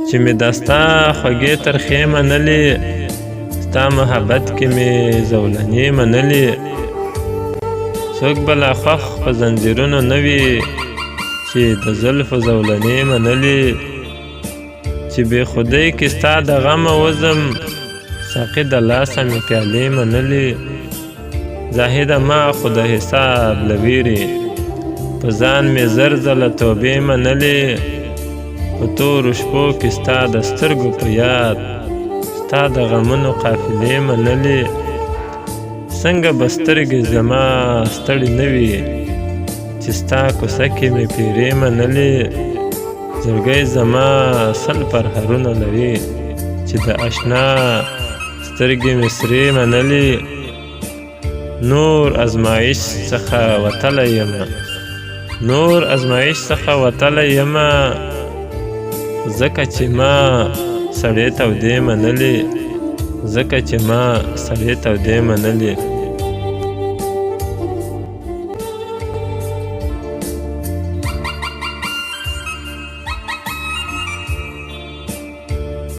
چې مې دا ستا خوږې ترخې منلې، ستا محبت کې مې زولنې منلې. څوک به لا خوښ په زنځیرونو نه وي چې د زلفو زولنې منلې. چې بې خودۍ کې ستا د غمه وزم، ساقي د لاسه مې پیالې منلې. زاهده ما خو د حساب له ویرې، په ځان مې زر ځله توبې منلې. په تورو شپو کې ستا د سترګو په یاد، ستا د غمونو قافلې منلې. څنګه به سترګې زما ستړې نه وي چې ستا کوڅه کې مې پیرې منلې. زړګی زما سل پرهرونه لري چې د اشنا سترګې مې سرې منلې. نور ازمایش څخه وتلی یمه، نور ازمایش څخه وتلی یمه، ځکه چې ما سړې تودې منلې، ځکه چې ما سړې تودې منلې.